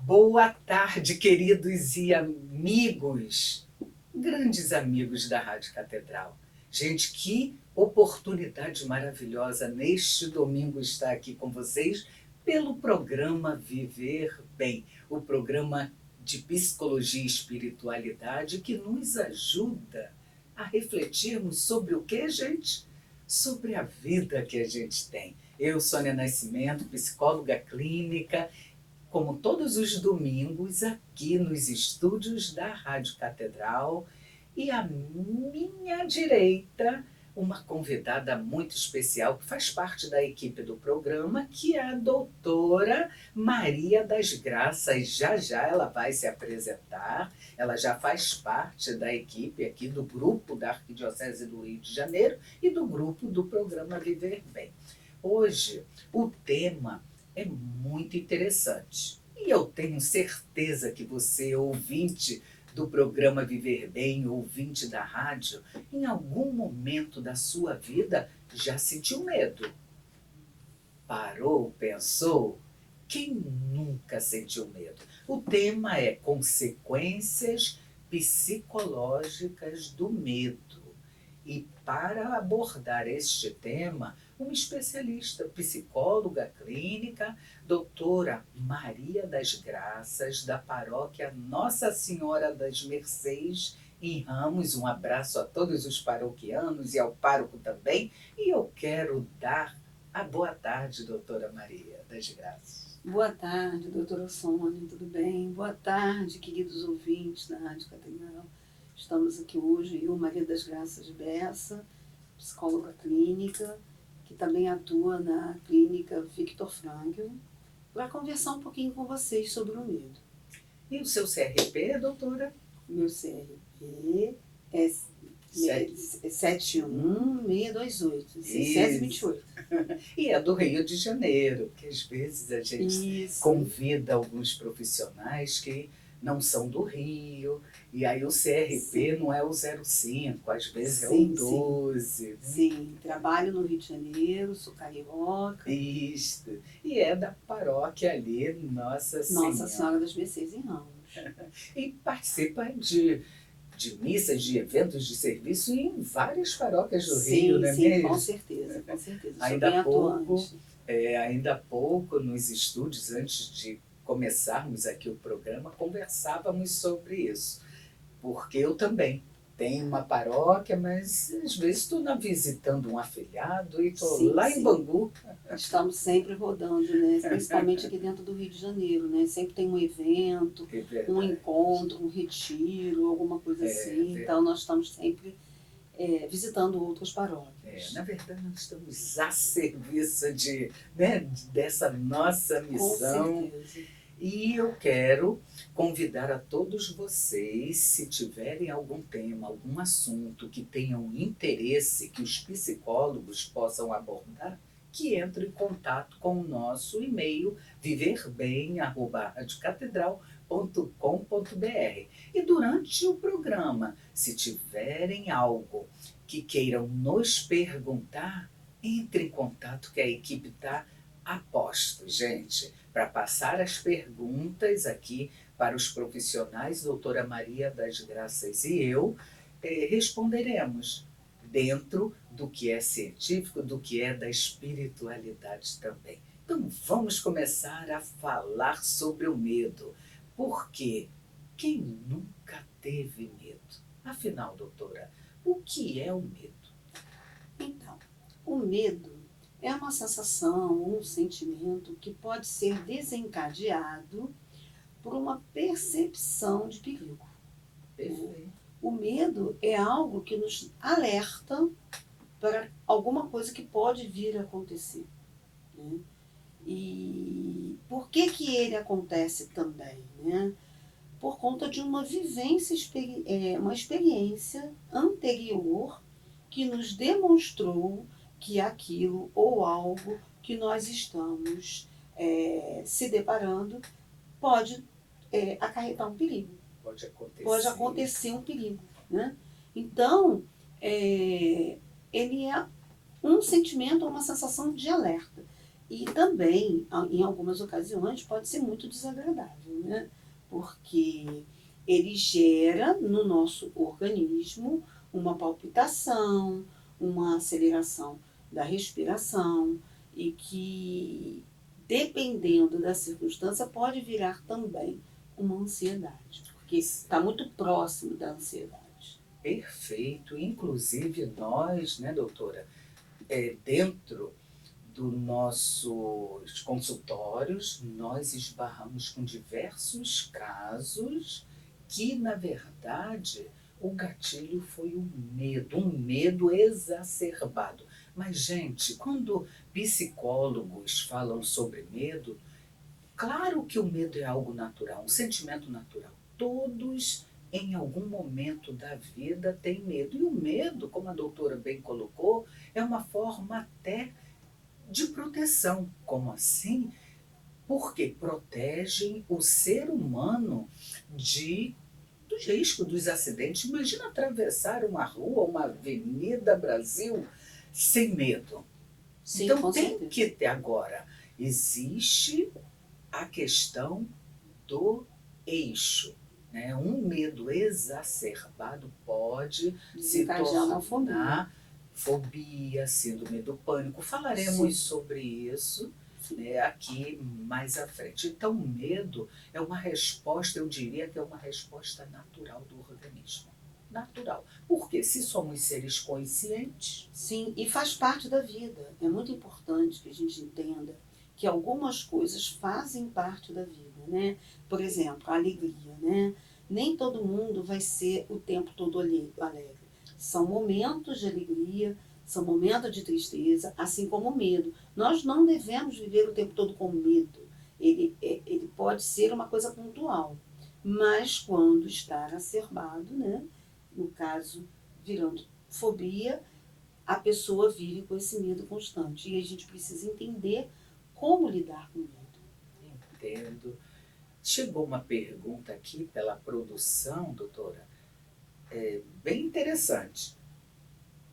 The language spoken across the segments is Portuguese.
Boa tarde, queridos e amigos, grandes amigos da Rádio Catedral. Gente, que oportunidade maravilhosa neste domingo estar aqui com vocês pelo programa Viver Bem, o programa de psicologia e espiritualidade que nos ajuda a refletirmos sobre o que, gente? Sobre a vida que a gente tem. Eu, Sônia Nascimento, psicóloga clínica, como todos os domingos, aqui nos estúdios da Rádio Catedral, e à minha direita, uma convidada muito especial que faz parte da equipe do programa, que é a doutora Maria das Graças. Já já ela vai se apresentar, ela já faz parte da equipe aqui do grupo da Arquidiocese do Rio de Janeiro e do grupo do programa Viver Bem. Hoje, o tema é muito interessante. E eu tenho certeza que você, ouvinte do programa Viver Bem, ouvinte da rádio, em algum momento da sua vida já sentiu medo. Parou, pensou? Quem nunca sentiu medo? O tema é consequências psicológicas do medo. E para abordar este tema, uma especialista, psicóloga clínica, doutora Maria das Graças, da paróquia Nossa Senhora das Mercês, em Ramos. Um abraço a todos os paroquianos e ao pároco também. E eu quero dar a boa tarde, doutora Maria das Graças. Boa tarde, doutora Sônia, tudo bem? Boa tarde, queridos ouvintes da Rádio Catedral. Estamos aqui hoje, eu, Maria das Graças Bessa, psicóloga clínica, que também atua na clínica Viktor Frankl, para conversar um pouquinho com vocês sobre o medo. E o seu CRP, doutora? Meu CRP é 71628, 628. E é do Rio de Janeiro, que às vezes a gente convida alguns profissionais que não são do Rio, e aí o CRP não é o 05, às vezes é o 12. Sim, trabalho no Rio de Janeiro, sou carioca. Isso, e é da paróquia ali, Nossa Senhora das Mercês, em Ramos. E participa de missas, de eventos de serviço em várias paróquias do Rio, não é mesmo? Mesmo? Com certeza, com certeza. Ainda há pouco, nos estúdios, antes de começarmos aqui o programa, conversávamos sobre isso. Porque eu também tenho uma paróquia, mas às vezes estou visitando um afilhado e estou lá em Bangu. Estamos sempre rodando, né? Principalmente aqui dentro do Rio de Janeiro, né? Sempre tem um evento, um encontro, um retiro, alguma coisa assim. Então nós estamos sempre visitando outras paróquias. Na verdade, nós estamos a serviço dessa nossa missão. Com certeza. E eu quero convidar a todos vocês, se tiverem algum tema, algum assunto que tenham interesse, que os psicólogos possam abordar, que entrem em contato com o nosso e-mail viverbem@radiocatedral.com.br. E durante o programa, se tiverem algo que queiram nos perguntar, entre em contato, que a equipe está a posto, gente, para passar as perguntas aqui para os profissionais, doutora Maria das Graças e eu, responderemos dentro do que é científico, do que é da espiritualidade também. Então vamos começar a falar sobre o medo, porque quem nunca teve medo? Afinal, doutora, o que é o medo? Então, o medo é uma sensação, um sentimento que pode ser desencadeado por uma percepção de perigo. Perfeito. O medo é algo que nos alerta para alguma coisa que pode vir a acontecer, né? E por que ele acontece também, né? Por conta de uma vivência, uma experiência anterior que nos demonstrou que aquilo ou algo que nós estamos se deparando pode acarretar um perigo. Pode acontecer um perigo, né? Então, ele é um sentimento, uma sensação de alerta. E também, em algumas ocasiões, pode ser muito desagradável, né? Porque ele gera no nosso organismo uma palpitação, uma aceleração da respiração e que, dependendo da circunstância, pode virar também uma ansiedade, porque está muito próximo da ansiedade. Perfeito. Inclusive nós, né, doutora, dentro dos nossos consultórios, nós esbarramos com diversos casos que, na verdade, o gatilho foi um medo exacerbado. Mas, gente, quando psicólogos falam sobre medo, claro que o medo é algo natural, um sentimento natural. Todos, em algum momento da vida, têm medo. E o medo, como a doutora bem colocou, é uma forma até de proteção. Como assim? Porque protegem o ser humano dos riscos, dos acidentes. Imagina atravessar uma rua, uma avenida Brasil, sem medo. Sim, Então com tem certeza. que ter agora. Existe a questão do eixo. Né? Um medo exacerbado pode se Desencadear uma fobia. tornar fobia, síndrome do pânico. Falaremos Sim. sobre isso, né, aqui mais à frente. Então, o medo é uma resposta, eu diria que é uma resposta natural do organismo. Natural. Porque se somos seres conscientes. Sim, e faz parte da vida. É muito importante que a gente entenda que algumas coisas fazem parte da vida, né? Por exemplo, a alegria, né? Nem todo mundo vai ser o tempo todo alegre. São momentos de alegria, são momentos de tristeza, assim como o medo. Nós não devemos viver o tempo todo com medo. Ele pode ser uma coisa pontual, mas quando está acerbado, né? No caso, virando fobia, a pessoa vive com esse medo constante. E a gente precisa entender como lidar com o medo. Entendo. Chegou uma pergunta aqui pela produção, doutora, bem interessante.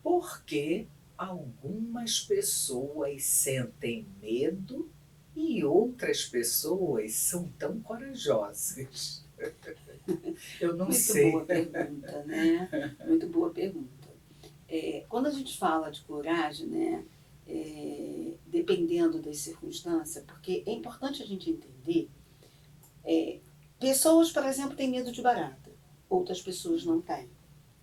Por que algumas pessoas sentem medo e outras pessoas são tão corajosas? Eu não Muito sei. boa pergunta, né? Muito boa pergunta. Quando a gente fala de coragem, né? Dependendo das circunstâncias, porque é importante a gente entender, pessoas, por exemplo, têm medo de barata, outras pessoas não têm,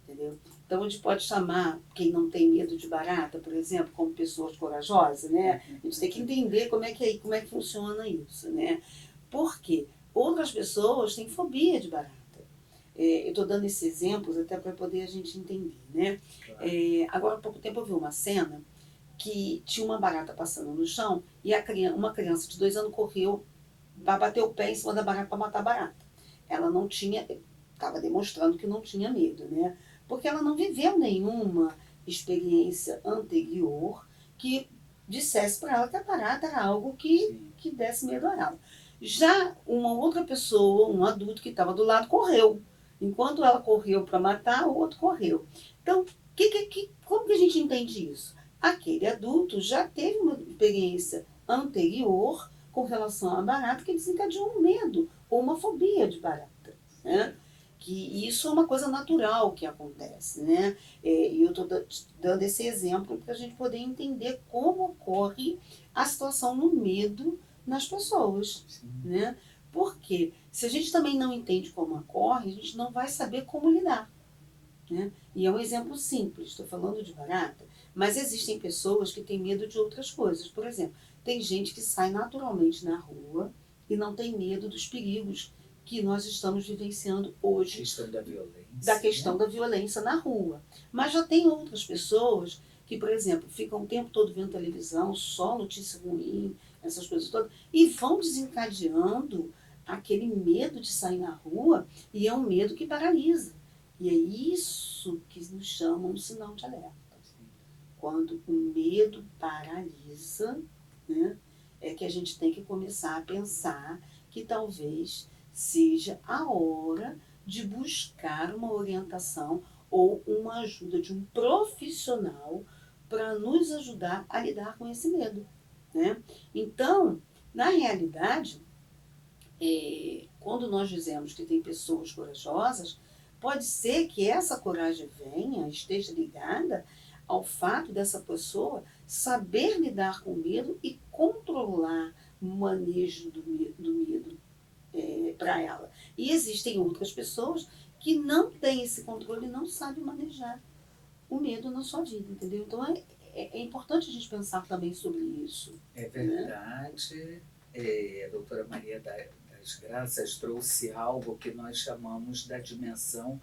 entendeu? Então a gente pode chamar quem não tem medo de barata, por exemplo, como pessoas corajosas, né? A gente tem que entender como é que funciona isso, né? Por quê? Outras pessoas têm fobia de barata. Eu estou dando esses exemplos até para poder a gente entender, né? Claro. Agora há pouco tempo eu vi uma cena que tinha uma barata passando no chão e uma criança de 2 anos correu para bater o pé em cima da barata para matar a barata. Ela não tinha, estava demonstrando que não tinha medo, né? Porque ela não viveu nenhuma experiência anterior que dissesse para ela que a barata era algo que desse medo a ela. Já uma outra pessoa, um adulto que estava do lado, correu. Enquanto ela correu para matar, o outro correu. Então, como que a gente entende isso? Aquele adulto já teve uma experiência anterior com relação à barata que desencadeou um medo ou uma fobia de barata, né? Que isso é uma coisa natural que acontece, né? E eu estou dando esse exemplo para a gente poder entender como ocorre a situação no medo nas pessoas, né? Porque se a gente também não entende como ocorre, a gente não vai saber como lidar, né? E é um exemplo simples, estou falando de barata, mas existem pessoas que têm medo de outras coisas. Por exemplo, tem gente que sai naturalmente na rua e não tem medo dos perigos que nós estamos vivenciando hoje, Questão da violência. da questão da violência na rua. Mas já tem outras pessoas que, por exemplo, ficam o tempo todo vendo televisão, só notícia ruim, essas coisas todas, e vão desencadeando aquele medo de sair na rua, e é um medo que paralisa. E é isso que nos chama um sinal de alerta. Quando o medo paralisa, né, é que a gente tem que começar a pensar que talvez seja a hora de buscar uma orientação ou uma ajuda de um profissional para nos ajudar a lidar com esse medo, né? Então, na realidade, quando nós dizemos que tem pessoas corajosas, pode ser que essa coragem esteja ligada ao fato dessa pessoa saber lidar com o medo e controlar o manejo do medo para ela. E existem outras pessoas que não têm esse controle e não sabem manejar o medo na sua vida, entendeu? Então é importante a gente pensar também sobre isso. É verdade. A doutora Maria das Graças trouxe algo que nós chamamos da dimensão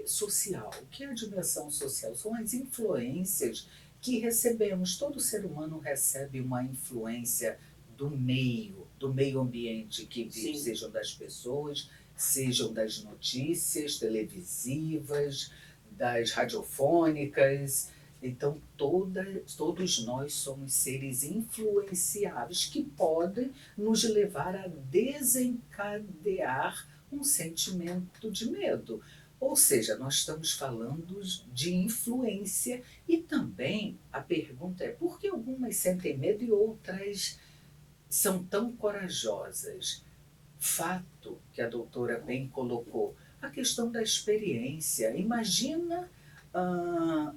social. O que é a dimensão social? São as influências que recebemos. Todo ser humano recebe uma influência do meio ambiente que vive, sejam das pessoas, sejam das notícias televisivas, das radiofônicas. Então, todos nós somos seres influenciáveis que podem nos levar a desencadear um sentimento de medo. Ou seja, nós estamos falando de influência e também a pergunta é por que algumas sentem medo e outras são tão corajosas? Fato que a doutora bem colocou, a questão da experiência. Imagina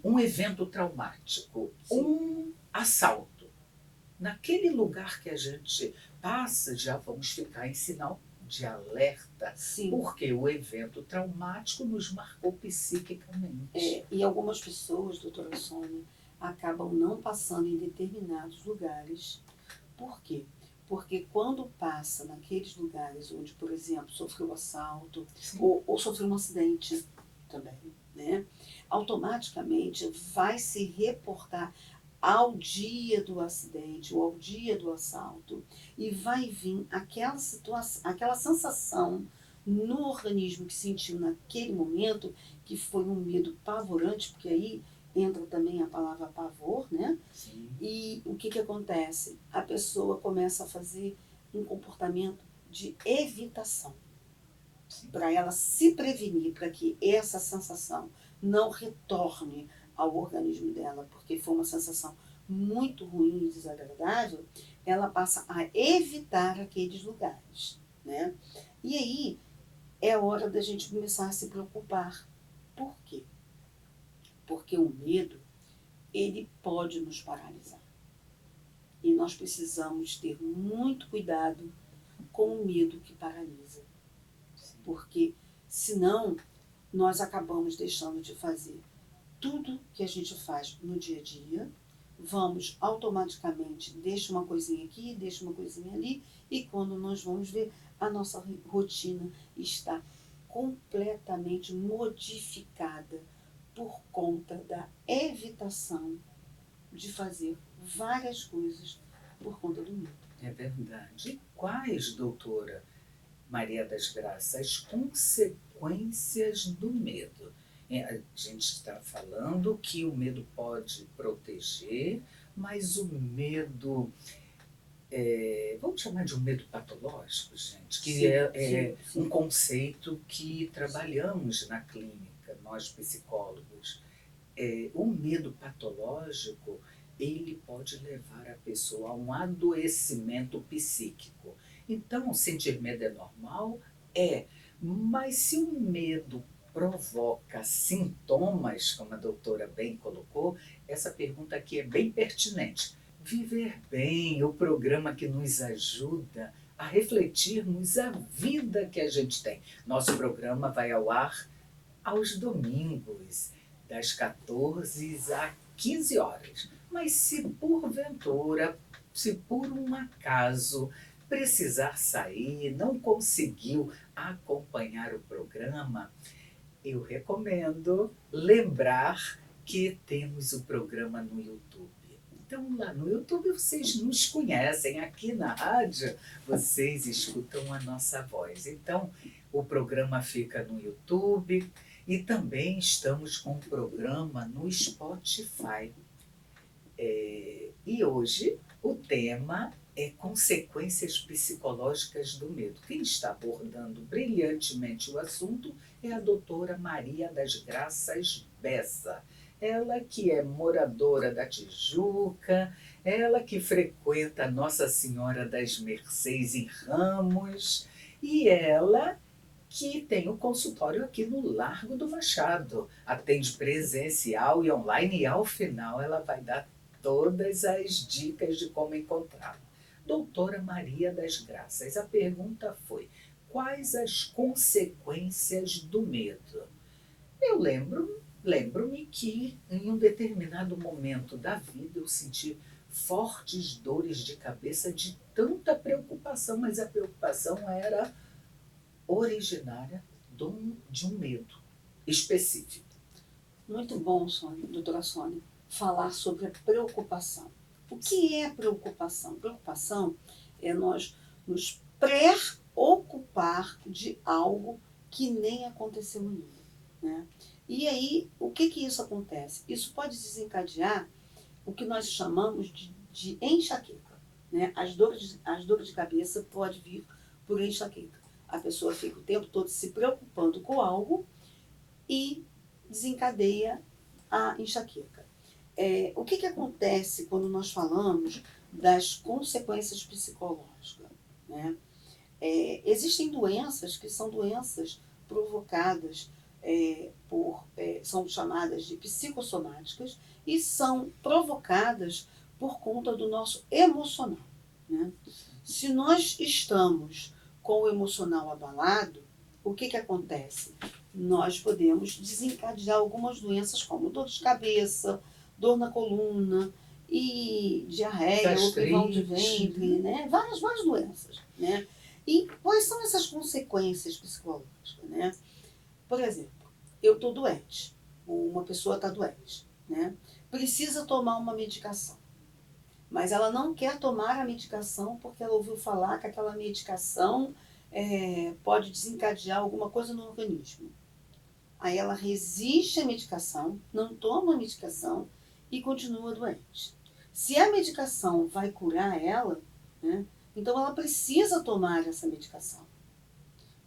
um evento traumático, um assalto. Naquele lugar que a gente passa, já vamos ficar em sinal de alerta, Sim. Porque o evento traumático nos marcou psiquicamente. E algumas pessoas, doutora Sônia, acabam não passando em determinados lugares. Por quê? Porque quando passa naqueles lugares onde, por exemplo, sofreu assalto ou sofreu um acidente também, né? Automaticamente vai se reportar ao dia do acidente ou ao dia do assalto e vai vir aquela situação, aquela sensação no organismo que sentiu naquele momento, que foi um medo pavorante, porque aí entra também a palavra pavor, né? Sim. E o que acontece? A pessoa começa a fazer um comportamento de evitação, para ela se prevenir, para que essa sensação não retorne ao organismo dela, porque foi uma sensação muito ruim e desagradável, ela passa a evitar aqueles lugares, né? E aí é hora da gente começar a se preocupar. Por quê? Porque o medo, ele pode nos paralisar. E nós precisamos ter muito cuidado com o medo que paralisa. Porque senão nós acabamos deixando de fazer tudo que a gente faz no dia a dia, vamos automaticamente, deixa uma coisinha aqui, deixa uma coisinha ali, e quando nós vamos ver, a nossa rotina está completamente modificada por conta da evitação de fazer várias coisas por conta do medo. É verdade. E quais, doutora Maria das Graças, as consequências do medo? A gente está falando que o medo pode proteger, mas o medo, vamos chamar de um medo patológico, gente, que sim. Um conceito que trabalhamos na clínica, nós psicólogos. O medo patológico, ele pode levar a pessoa a um adoecimento psíquico. Então, sentir medo é normal? Mas se o medo provoca sintomas, como a doutora bem colocou, essa pergunta aqui é bem pertinente. Viver Bem, o programa que nos ajuda a refletirmos a vida que a gente tem. Nosso programa vai ao ar aos domingos, das 14 às 15 horas. Mas se porventura, se por um acaso precisar sair, não conseguiu acompanhar o programa, eu recomendo lembrar que temos o programa no YouTube. Então, lá no YouTube vocês nos conhecem, aqui na rádio vocês escutam a nossa voz. Então, o programa fica no YouTube e também estamos com o programa no Spotify. E hoje o tema é consequências psicológicas do medo. Quem está abordando brilhantemente o assunto é a doutora Maria das Graças Bessa. ela que é moradora da Tijuca, ela que frequenta Nossa Senhora das Mercês em Ramos, e ela que tem o consultório aqui no Largo do Machado. Atende presencial e online, e ao final ela vai dar todas as dicas de como encontrá-la. Doutora Maria das Graças, a pergunta foi: quais as consequências do medo? Eu lembro-me que em um determinado momento da vida eu senti fortes dores de cabeça de tanta preocupação, mas a preocupação era originária de um medo específico. Muito bom, Sônia, doutora Sônia, falar sobre a preocupação. O que é preocupação? Preocupação é nós nos preocupar de algo que nem aconteceu ainda, né? E aí, o que isso acontece? Isso pode desencadear o que nós chamamos de enxaqueca, né? As dores de cabeça podem vir por enxaqueca. A pessoa fica o tempo todo se preocupando com algo e desencadeia a enxaqueca. O que acontece quando nós falamos das consequências psicológicas, né? Existem doenças que são doenças provocadas são chamadas de psicossomáticas e são provocadas por conta do nosso emocional, né? Se nós estamos com o emocional abalado, o que acontece? Nós podemos desencadear algumas doenças como dor de cabeça, dor na coluna e diarreia, ou prisão de ventre, né? Várias doenças, né? E quais são essas consequências psicológicas, né? Por exemplo, eu estou doente, ou uma pessoa está doente, né? Precisa tomar uma medicação, mas ela não quer tomar a medicação porque ela ouviu falar que aquela medicação pode desencadear alguma coisa no organismo. Aí ela resiste à medicação, não toma a medicação e continua doente. Se a medicação vai curar ela, né, então ela precisa tomar essa medicação.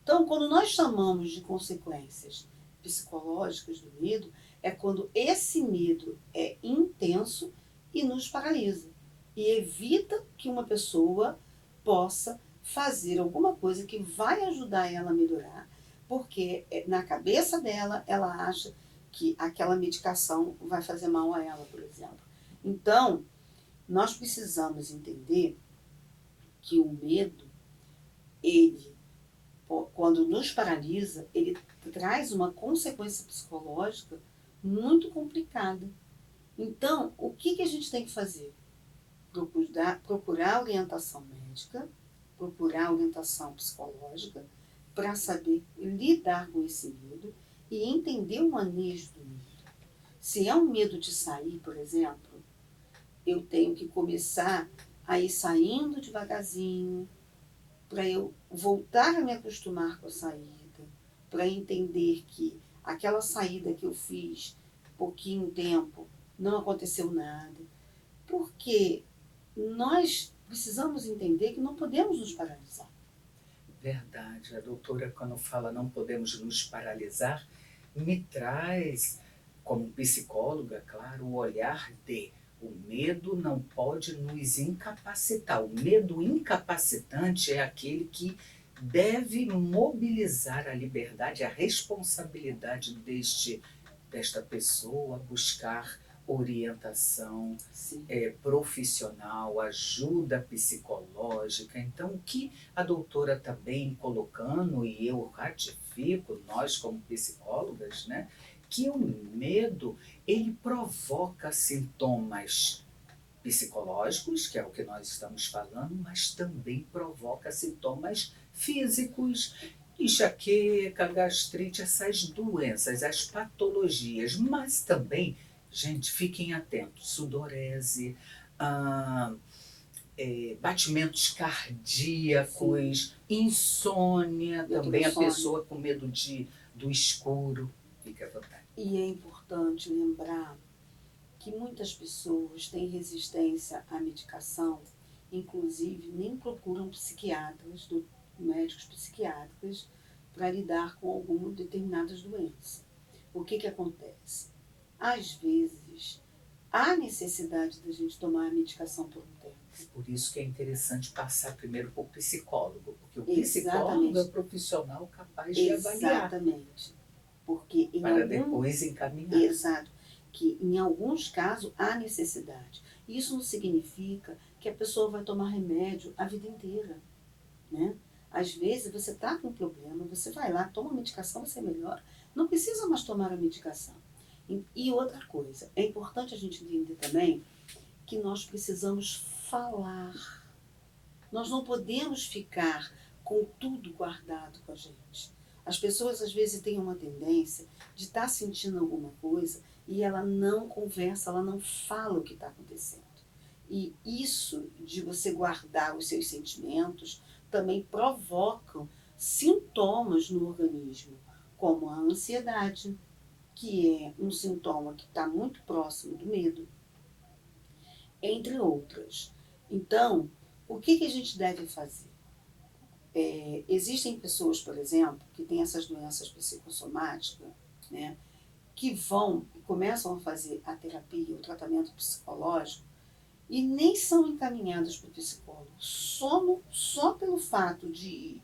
Então, quando nós chamamos de consequências psicológicas do medo, é quando esse medo é intenso e nos paralisa e evita que uma pessoa possa fazer alguma coisa que vai ajudar ela a melhorar, porque na cabeça dela, ela acha que aquela medicação vai fazer mal a ela, por exemplo. Então, nós precisamos entender que o medo, ele, quando nos paralisa, ele traz uma consequência psicológica muito complicada. Então, o que a gente tem que fazer? Procurar orientação médica, procurar orientação psicológica, para saber lidar com esse medo e entender o manejo do medo. Se é um medo de sair, por exemplo, eu tenho que começar a ir saindo devagarzinho, para eu voltar a me acostumar com a saída, para entender que aquela saída que eu fiz pouquinho tempo, não aconteceu nada. Porque nós precisamos entender que não podemos nos paralisar. Verdade. A doutora, quando fala não podemos nos paralisar, me traz, como psicóloga, claro, o olhar de o medo não pode nos incapacitar. O medo incapacitante é aquele que deve mobilizar a liberdade, a responsabilidade desta pessoa, buscar orientação profissional, ajuda psicológica. Então, o que a doutora está bem colocando, e eu ratifico, nós como psicólogas, né, que o medo, ele provoca sintomas psicológicos, que é o que nós estamos falando, mas também provoca sintomas físicos, enxaqueca, gastrite, essas doenças, as patologias, mas também, gente, fiquem atentos, sudorese, batimentos cardíacos, insônia, também a pessoa com medo do escuro. Fique à vontade. E é importante lembrar que muitas pessoas têm resistência à medicação, inclusive nem procuram psiquiatras, médicos psiquiátricos, para lidar com algumas determinadas doenças. O que acontece? às vezes, há necessidade da gente tomar a medicação por um tempo. Por isso que é interessante passar primeiro por psicólogo, porque o Exatamente. psicólogo é o profissional capaz de avaliar Exatamente. Porque em para algum... depois encaminhar. Exato. Que em alguns casos há necessidade. Isso não significa que a pessoa vai tomar remédio a vida inteira, né? Às vezes você está com um problema, você vai lá, toma a medicação, você melhora. Não precisa mais tomar a medicação. E outra coisa, é importante a gente entender também que nós precisamos falar. Nós não podemos ficar com tudo guardado com a gente. As pessoas às vezes têm uma tendência de estar sentindo alguma coisa e ela não conversa, ela não fala o que está acontecendo. E isso de você guardar os seus sentimentos também provocam sintomas no organismo, como a ansiedade, que é um sintoma que está muito próximo do medo, entre outras. Então, o que a gente deve fazer? Existem pessoas, por exemplo, que têm essas doenças psicossomáticas, né, que vão e começam a fazer a terapia, o tratamento psicológico, e nem são encaminhadas para o psicólogo. Só pelo fato de ir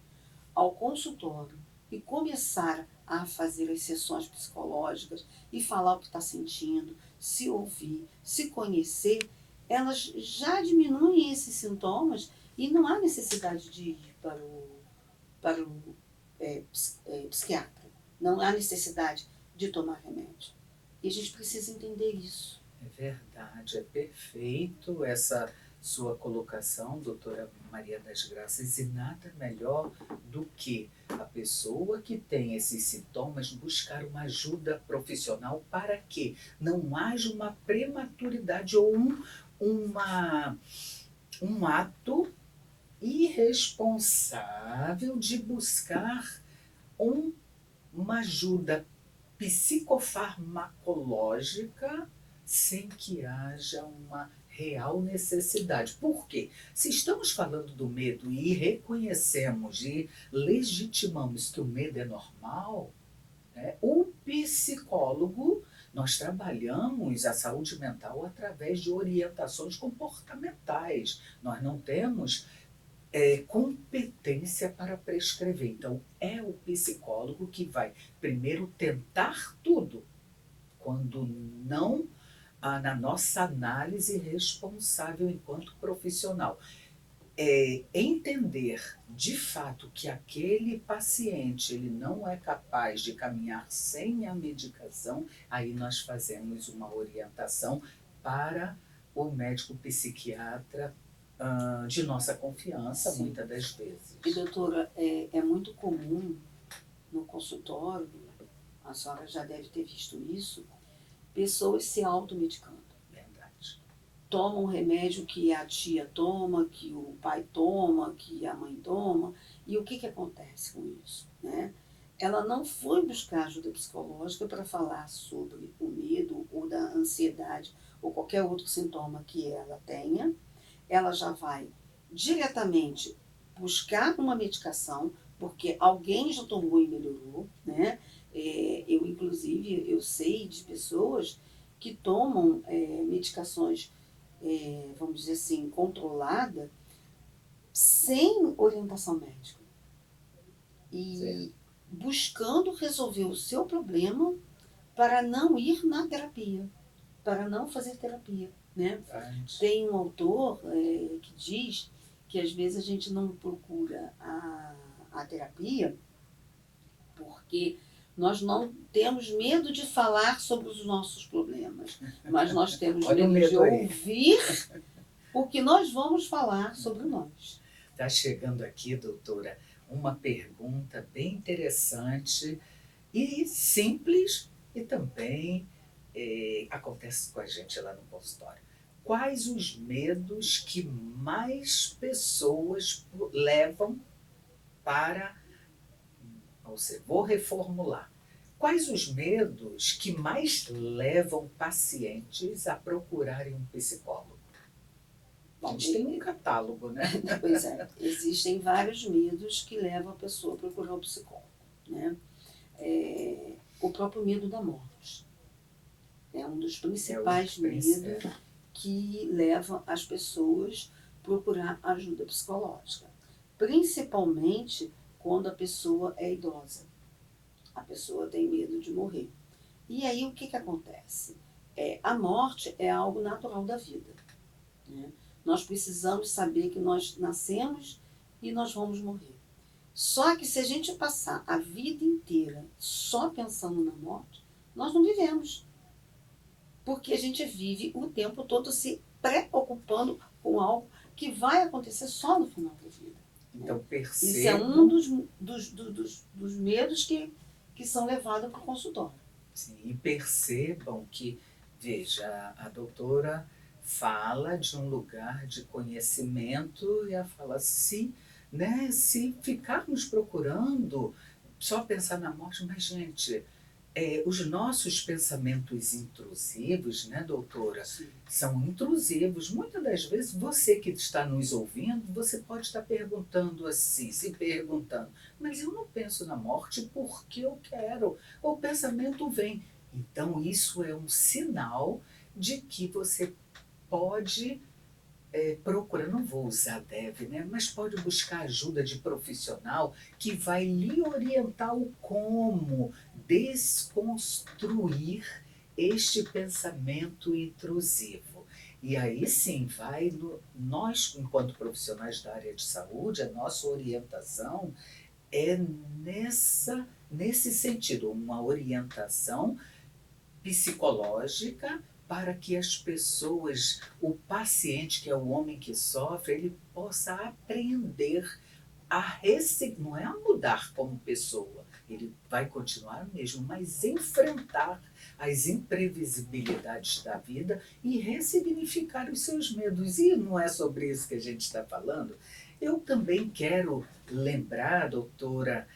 ao consultório e começar a fazer as sessões psicológicas e falar o que está sentindo, se ouvir, se conhecer, elas já diminuem esses sintomas e não há necessidade de ir para o psiquiatra. Não há necessidade de tomar remédio. E a gente precisa entender isso. É verdade, é perfeito essa sua colocação, doutora Maria das Graças, e nada melhor do que a pessoa que tem esses sintomas buscar uma ajuda profissional para que não haja uma prematuridade ou um ato irresponsável de buscar uma ajuda psicofarmacológica sem que haja uma real necessidade. Por quê? Se estamos falando do medo e reconhecemos e legitimamos que o medo é normal, né, o psicólogo, nós trabalhamos a saúde mental através de orientações comportamentais. Nós não temos competência para prescrever. Então, é o psicólogo que vai primeiro tentar tudo, quando não na nossa análise responsável enquanto profissional. Entender de fato que aquele paciente ele não é capaz de caminhar sem a medicação, aí nós fazemos uma orientação para o médico psiquiatra de nossa confiança. Sim. Muitas das vezes. E doutora, é muito comum no consultório, a senhora já deve ter visto isso, pessoas se automedicando. Verdade. Tomam um remédio que a tia toma, que o pai toma, que a mãe toma. E o que acontece com isso, né? Ela não foi buscar ajuda psicológica para falar sobre o medo ou da ansiedade ou qualquer outro sintoma que ela tenha. Ela já vai diretamente buscar uma medicação, porque alguém já tomou e melhorou, né? Eu, inclusive, eu sei de pessoas que tomam medicações, vamos dizer assim, controlada, sem orientação médica. E certo. Buscando resolver o seu problema para não ir na terapia, para não fazer terapia, né? Tem um autor que diz que às vezes a gente não procura a terapia porque nós não temos medo de falar sobre os nossos problemas, mas nós temos medo de ouvir o que nós vamos falar sobre nós. Está chegando aqui, doutora, uma pergunta bem interessante e simples e também acontece com a gente lá no consultório. Quais os medos que mais pessoas levam para... Ou seja, vou reformular. Quais os medos que mais levam pacientes a procurarem um psicólogo? Bom, a gente tem um catálogo, né? Pois é, existem vários medos que levam a pessoa a procurar um psicólogo, né? O próprio medo da morte. É um dos É o principais medos que levam as pessoas a procurar ajuda psicológica. Principalmente quando a pessoa é idosa. A pessoa tem medo de morrer. E aí o que acontece? A morte é algo natural da vida. Né? Nós precisamos saber que nós nascemos e nós vamos morrer. Só que se a gente passar a vida inteira só pensando na morte, nós não vivemos. Porque a gente vive o tempo todo se preocupando com algo que vai acontecer só no final da vida. Então, percebo... Isso é um dos medos que são levados para o consultório. Sim, e percebam que, veja, a doutora fala de um lugar de conhecimento e ela fala, se ficarmos procurando só pensar na morte, mas, gente, os nossos pensamentos intrusivos, né, doutora, Sim. são intrusivos. Muitas das vezes, você que está nos ouvindo, você pode estar perguntando assim, se perguntando, mas eu não penso na morte porque eu quero. O pensamento vem. Então, isso é um sinal de que você pode procurar, não vou usar deve, né? Mas pode buscar ajuda de profissional que vai lhe orientar o como desconstruir este pensamento intrusivo. E aí sim, nós, enquanto profissionais da área de saúde, a nossa orientação é nesse sentido, uma orientação psicológica para que as pessoas, o paciente, que é o homem que sofre, ele possa aprender não é a mudar como pessoa, ele vai continuar mesmo, mas enfrentar as imprevisibilidades da vida e ressignificar os seus medos. E não é sobre isso que a gente está falando. Eu também quero lembrar, doutora,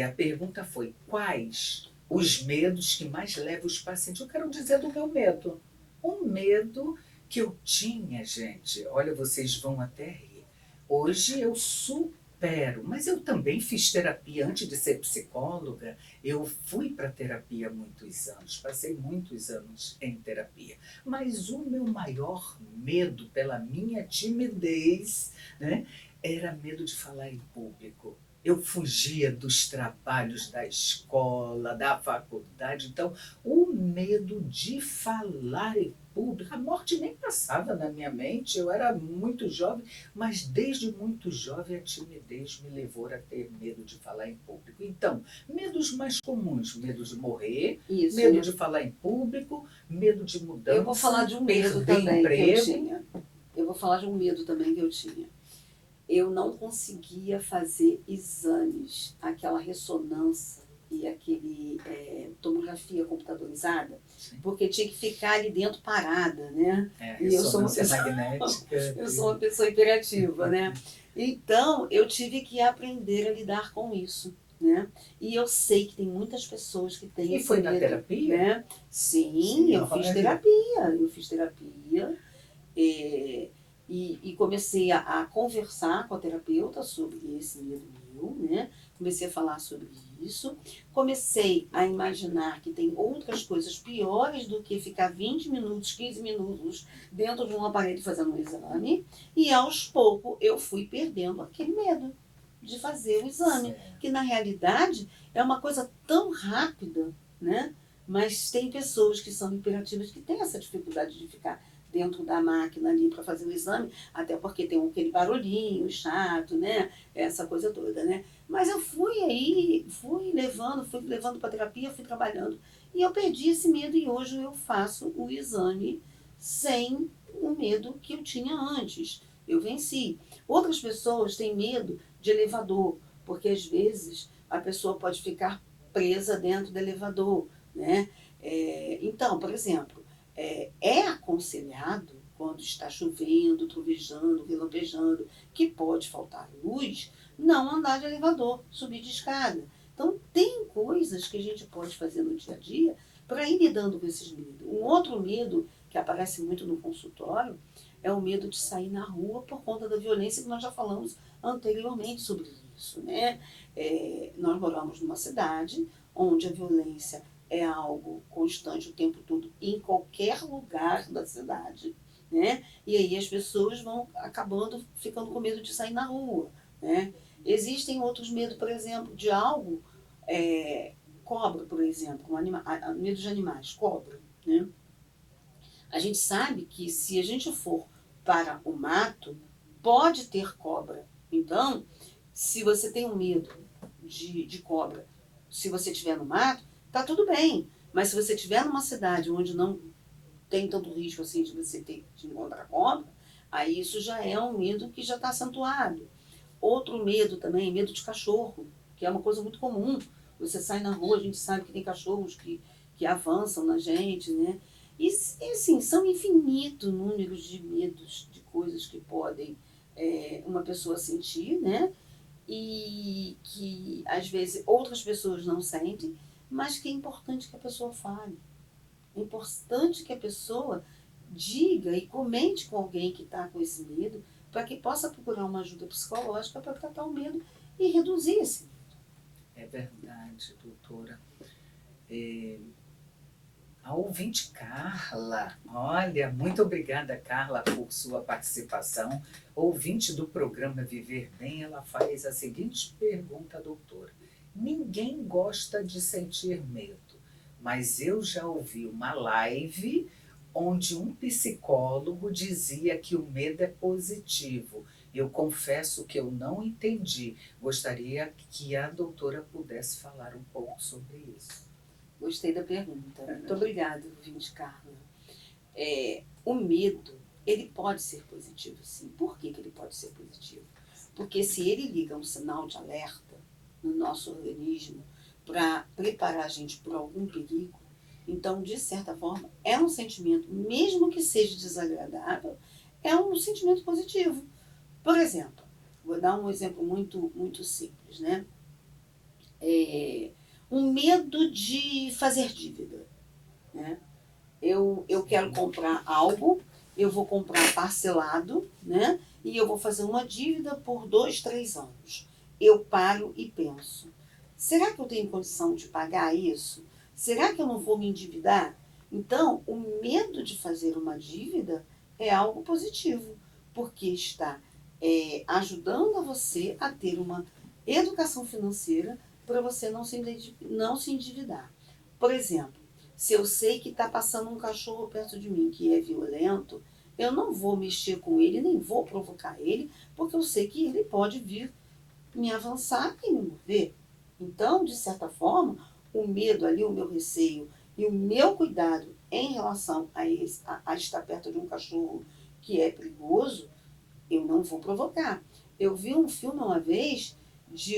a pergunta foi, quais os medos que mais levam os pacientes? Eu quero dizer do meu medo. Um medo que eu tinha, gente, olha, vocês vão até rir. Hoje eu supero, mas eu também fiz terapia antes de ser psicóloga. Eu fui para terapia há muitos anos, passei muitos anos em terapia. Mas o meu maior medo, pela minha timidez, né, era medo de falar em público. Eu fugia dos trabalhos da escola, da faculdade. Então, o medo de falar em público, a morte nem passava na minha mente, eu era muito jovem, mas desde muito jovem a timidez me levou a ter medo de falar em público. Então, medos mais comuns, medo de morrer, Isso, medo né? de falar em público, medo de mudança, Eu vou falar de um medo perder também emprego. que eu tinha. Eu vou falar de um medo também que eu tinha. Eu não conseguia fazer exames, aquela ressonância e aquele tomografia computadorizada, Sim. porque tinha que ficar ali dentro parada, né? E eu sou uma pessoa magnética. Eu sou uma pessoa hiperativa, né? Então, eu tive que aprender a lidar com isso, né? E eu sei que tem muitas pessoas que têm E foi na terapia? Né? Sim, eu fiz terapia. E comecei a conversar com a terapeuta sobre esse medo meu, né? Comecei a falar sobre isso. Comecei a imaginar que tem outras coisas piores do que ficar 20 minutos, 15 minutos dentro de um aparelho fazendo um exame. E aos poucos eu fui perdendo aquele medo de fazer o exame. Certo. Que na realidade é uma coisa tão rápida, né? Mas tem pessoas que são hiperativas que têm essa dificuldade de ficar dentro da máquina ali para fazer o exame, até porque tem aquele barulhinho chato, né? Essa coisa toda, né? Mas eu fui levando para terapia, fui trabalhando e eu perdi esse medo e hoje eu faço o exame sem o medo que eu tinha antes. Eu venci. Outras pessoas têm medo de elevador, porque às vezes a pessoa pode ficar presa dentro do elevador, né? Então, por exemplo, é aconselhado, quando está chovendo, trovejando, relampejando, que pode faltar luz, não andar de elevador, subir de escada. Então, tem coisas que a gente pode fazer no dia a dia para ir lidando com esses medos. Um outro medo que aparece muito no consultório é o medo de sair na rua por conta da violência, que nós já falamos anteriormente sobre isso, né? Nós moramos numa cidade onde a violência é algo constante o tempo todo, em qualquer lugar da cidade, né? E aí as pessoas vão acabando ficando com medo de sair na rua, né? Existem outros medos, por exemplo, de algo, cobra, por exemplo, medo de animais, cobra, né? A gente sabe que se a gente for para o mato, pode ter cobra. Então, se você tem um medo de cobra, se você estiver no mato, tá tudo bem. Mas se você estiver numa cidade onde não tem tanto risco assim de você ter de encontrar cobra, aí isso já é um medo que já está acentuado. Outro medo também, medo de cachorro, que é uma coisa muito comum. Você sai na rua, a gente sabe que tem cachorros que avançam na gente, né? E assim, são infinitos números de medos, de coisas que podem uma pessoa sentir, né? E que às vezes outras pessoas não sentem, mas que é importante que a pessoa fale. É importante que a pessoa diga e comente com alguém que está com esse medo, para que possa procurar uma ajuda psicológica para tratar o medo e reduzir esse medo. É verdade, doutora. A ouvinte Carla, olha, muito obrigada, Carla, por sua participação. Ouvinte do programa Viver Bem, ela faz a seguinte pergunta, doutora. Ninguém gosta de sentir medo, mas eu já ouvi uma live onde um psicólogo dizia que o medo é positivo. Eu confesso que eu não entendi. Gostaria que a doutora pudesse falar um pouco sobre isso. Gostei da pergunta. Muito obrigada, ouvinte Carla. O medo, ele pode ser positivo, sim. Por que ele pode ser positivo? Porque se ele liga um sinal de alerta no nosso organismo para preparar a gente por algum perigo, então, de certa forma, é um sentimento, mesmo que seja desagradável, é um sentimento positivo. Por exemplo, vou dar um exemplo muito, muito simples, né? Um medo de fazer dívida, né? Eu quero comprar algo, eu vou comprar parcelado, né? E eu vou fazer uma dívida por 2, 3 anos. Eu paro e penso, será que eu tenho condição de pagar isso? Será que eu não vou me endividar? Então, o medo de fazer uma dívida é algo positivo, porque está ajudando a você a ter uma educação financeira para você não se endividar. Por exemplo, se eu sei que está passando um cachorro perto de mim que é violento, eu não vou mexer com ele, nem vou provocar ele, porque eu sei que ele pode vir me avançar e me mover. Então, de certa forma, o medo ali, o meu receio e o meu cuidado em relação a estar perto de um cachorro que é perigoso, eu não vou provocar. Eu vi um filme uma vez de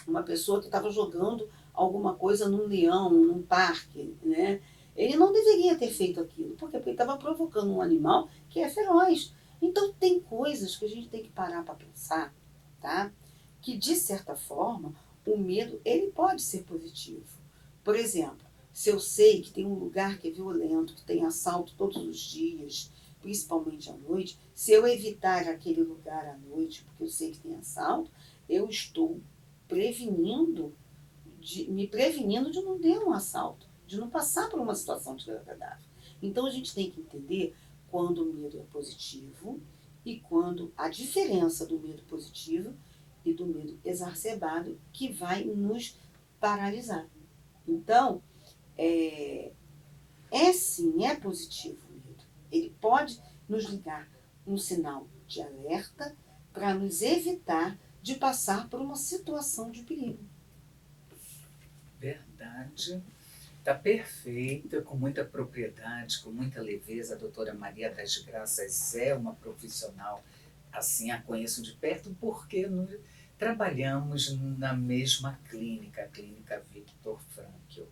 uma pessoa que estava jogando alguma coisa num leão, num parque, né? Ele não deveria ter feito aquilo, porque ele estava provocando um animal que é feroz. Então tem coisas que a gente tem que parar para pensar, tá? Que de certa forma o medo ele pode ser positivo. Por exemplo, se eu sei que tem um lugar que é violento, que tem assalto todos os dias, principalmente à noite, se eu evitar aquele lugar à noite, porque eu sei que tem assalto, eu estou me prevenindo de não ter um assalto, de não passar por uma situação desagradável. Então a gente tem que entender quando o medo é positivo e quando a diferença do medo positivo e do medo exacerbado que vai nos paralisar. Então, sim, é positivo o medo. Ele pode nos ligar um sinal de alerta para nos evitar de passar por uma situação de perigo. Verdade. Está perfeita, com muita propriedade, com muita leveza. A doutora Maria das Graças é uma profissional, assim, a conheço de perto, porque trabalhamos na mesma clínica, a Clínica Viktor Frankl.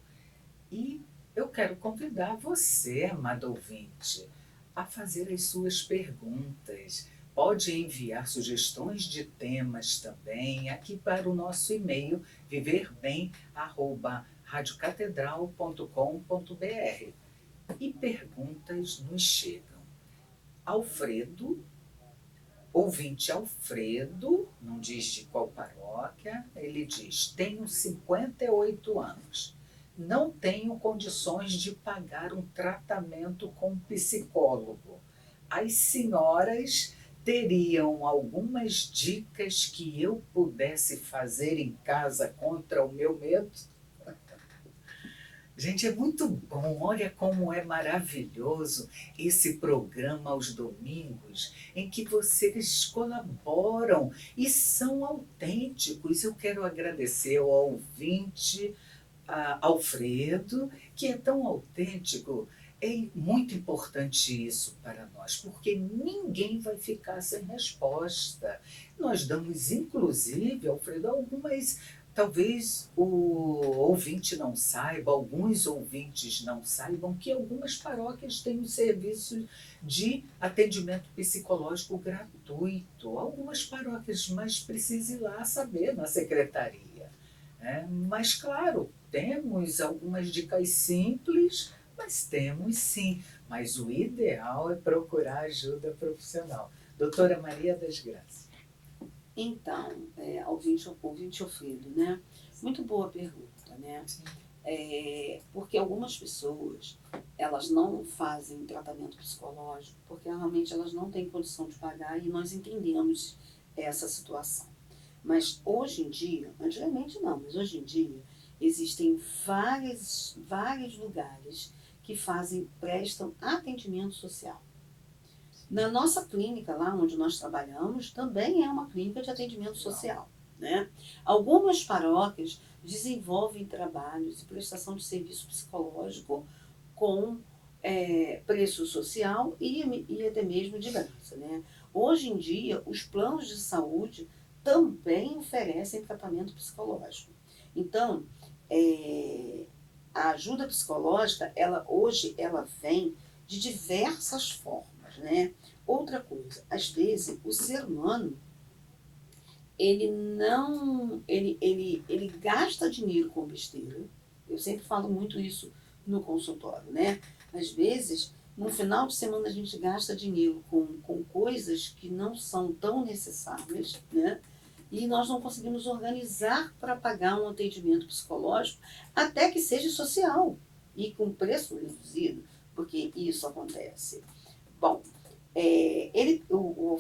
E eu quero convidar você, amado ouvinte, a fazer as suas perguntas. Pode enviar sugestões de temas também aqui para o nosso e-mail viverbem@radiocatedral.com.br. E perguntas nos chegam. Alfredo Ouvinte Alfredo, não diz de qual paróquia, ele diz: tenho 58 anos. Não tenho condições de pagar um tratamento com um psicólogo. As senhoras teriam algumas dicas que eu pudesse fazer em casa contra o meu medo? Gente, é muito bom. Olha como é maravilhoso esse programa aos domingos, em que vocês colaboram e são autênticos. Eu quero agradecer ao ouvinte Alfredo, que é tão autêntico. É muito importante isso para nós, porque ninguém vai ficar sem resposta. Nós damos, inclusive, Alfredo, algumas. Talvez o ouvinte não saiba, alguns ouvintes não saibam que algumas paróquias têm um serviço de atendimento psicológico gratuito. Algumas paróquias, mas precisa ir lá saber na secretaria. Mas, claro, temos algumas dicas simples, mas temos sim. Mas o ideal é procurar ajuda profissional. Doutora Maria das Graças. Então, ouvinte Alfredo, né? Muito boa pergunta, né? Porque algumas pessoas, elas não fazem tratamento psicológico porque realmente elas não têm condição de pagar e nós entendemos essa situação. Mas hoje em dia, antigamente não, mas hoje em dia, existem vários lugares que prestam atendimento social. Na nossa clínica, lá onde nós trabalhamos, também é uma clínica de atendimento social. Né? Algumas paróquias desenvolvem trabalhos de prestação de serviço psicológico com preço social e até mesmo de graça. Né? Hoje em dia, os planos de saúde também oferecem tratamento psicológico. Então, a ajuda psicológica, hoje ela vem de diversas formas, né? Outra coisa, às vezes o ser humano ele gasta dinheiro com besteira. Eu sempre falo muito isso no consultório, né? Às vezes, no final de semana a gente gasta dinheiro com coisas que não são tão necessárias, né? E nós não conseguimos organizar para pagar um atendimento psicológico, até que seja social e com preço reduzido, porque isso acontece. Bom, o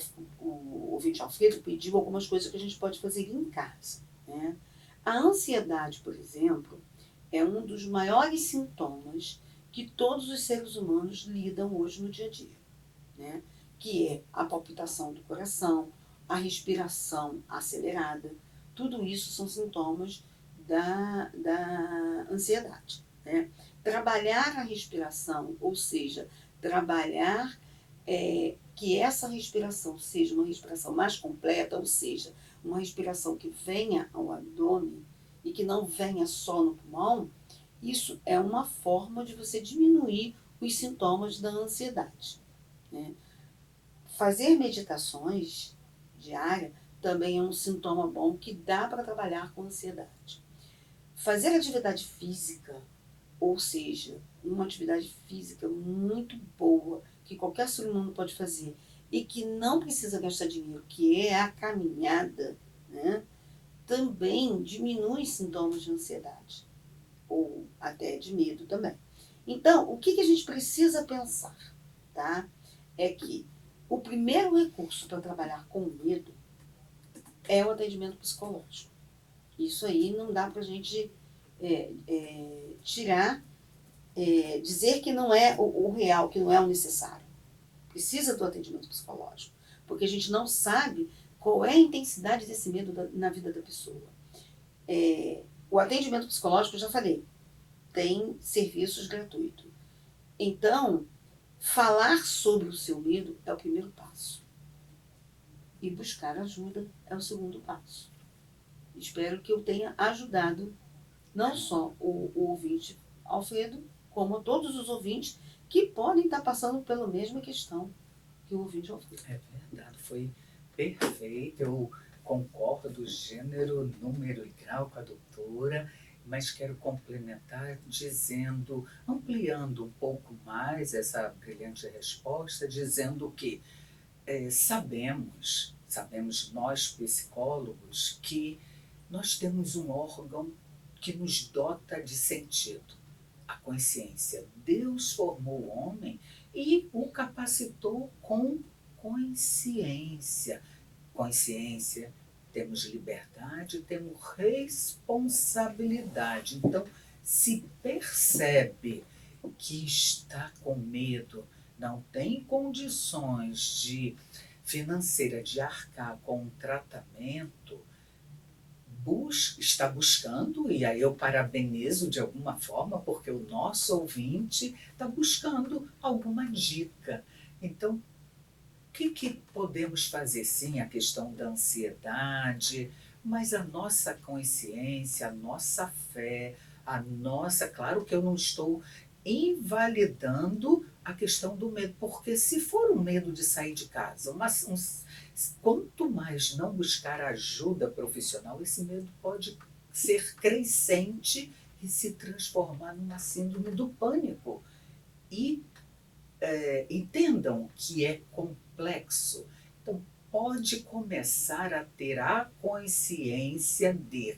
ouvinte Alfredo pediu algumas coisas que a gente pode fazer em casa. Né? A ansiedade, por exemplo, é um dos maiores sintomas que todos os seres humanos lidam hoje no dia a dia. Né? Que é a palpitação do coração, a respiração acelerada. Tudo isso são sintomas da ansiedade. Né? Trabalhar a respiração, ou seja, trabalhar que essa respiração seja uma respiração mais completa, ou seja, uma respiração que venha ao abdômen e que não venha só no pulmão, isso é uma forma de você diminuir os sintomas da ansiedade. Né? Fazer meditações diárias também é um sintoma bom que dá para trabalhar com ansiedade. Fazer atividade física, ou seja, uma atividade física muito boa, que qualquer ser humano pode fazer e que não precisa gastar dinheiro, que é a caminhada, né? Também diminui sintomas de ansiedade ou até de medo também. Então, o que a gente precisa pensar, tá? É que o primeiro recurso para trabalhar com medo é o atendimento psicológico. Isso aí não dá para a gente tirar, dizer que não é o real, que não é o necessário. Precisa do atendimento psicológico, porque a gente não sabe qual é a intensidade desse medo na vida da pessoa. O atendimento psicológico, eu já falei, tem serviços gratuitos. Então, falar sobre o seu medo é o primeiro passo. E buscar ajuda é o segundo passo. Espero que eu tenha ajudado não só o ouvinte Alfredo, como a todos os ouvintes que podem estar passando pela mesma questão que o ouvinte Alfredo. É verdade, foi perfeito. Eu concordo, gênero, número e grau com a doutora, mas quero complementar dizendo, ampliando um pouco mais essa brilhante resposta, dizendo que sabemos nós psicólogos que nós temos um órgão que nos dota de sentido, a consciência. Deus formou o homem e o capacitou com consciência. Consciência, temos liberdade, temos responsabilidade. Então, se percebe que está com medo, não tem condições financeira de arcar com um tratamento, está buscando, e aí eu parabenizo de alguma forma, porque o nosso ouvinte está buscando alguma dica. Então, o que podemos fazer? Sim, a questão da ansiedade, mas a nossa consciência, a nossa fé, claro que eu não estou invalidando a questão do medo, porque se for um medo de sair de casa, quanto mais não buscar ajuda profissional, esse medo pode ser crescente e se transformar numa síndrome do pânico. E entendam que é complexo. Então, pode começar a ter a consciência de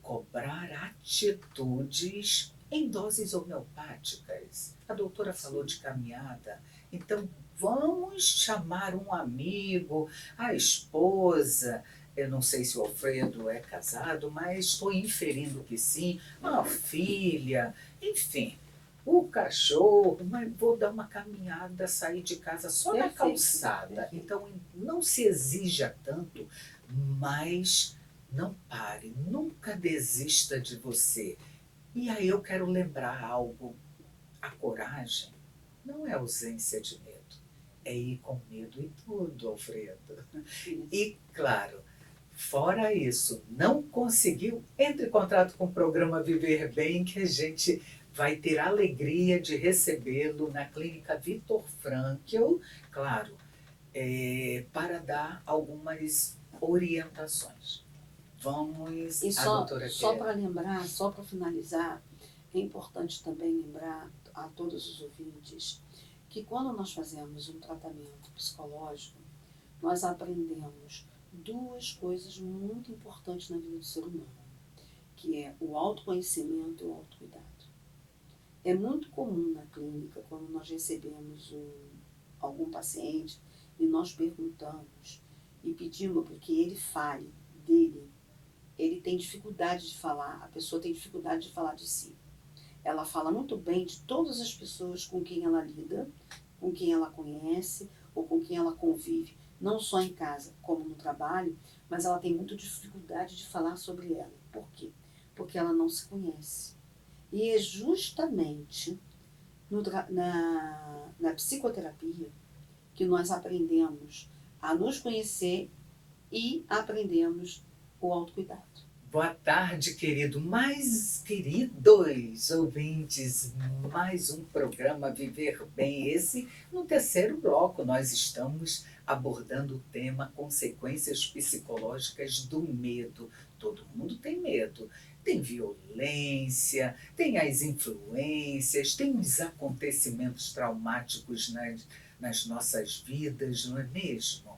cobrar atitudes em doses homeopáticas. A doutora falou de caminhada. Então, vamos chamar um amigo, a esposa. Eu não sei se o Alfredo é casado, mas estou inferindo que sim. A filha, enfim. O cachorro, mas vou dar uma caminhada, sair de casa só na calçada. Então, não se exija tanto, mas não pare, nunca desista de você. E aí eu quero lembrar algo. A coragem não é ausência de medo, é ir com medo e tudo, Alfredo. E, claro, fora isso, não conseguiu, entre em contato com o programa Viver Bem, que a gente vai ter a alegria de recebê-lo na Clínica Viktor Frankl, claro, para dar algumas orientações. Vamos, e a doutora só para lembrar, só para finalizar, é importante também lembrar a todos os ouvintes que quando nós fazemos um tratamento psicológico, nós aprendemos duas coisas muito importantes na vida do ser humano, que é o autoconhecimento e o autocuidado. É muito comum na clínica, quando nós recebemos algum paciente e nós perguntamos e pedimos para que ele fale dele, ele tem dificuldade de falar, a pessoa tem dificuldade de falar de si. Ela fala muito bem de todas as pessoas com quem ela lida, com quem ela conhece ou com quem ela convive, não só em casa como no trabalho, mas ela tem muita dificuldade de falar sobre ela. Por quê? Porque ela não se conhece. E é justamente na psicoterapia que nós aprendemos a nos conhecer e aprendemos o autocuidado. Boa tarde, queridos ouvintes, mais um programa Viver Bem. Esse, no terceiro bloco, nós estamos abordando o tema consequências psicológicas do medo. Todo mundo tem medo. Tem violência, tem as influências, tem os acontecimentos traumáticos nas nossas vidas, não é mesmo?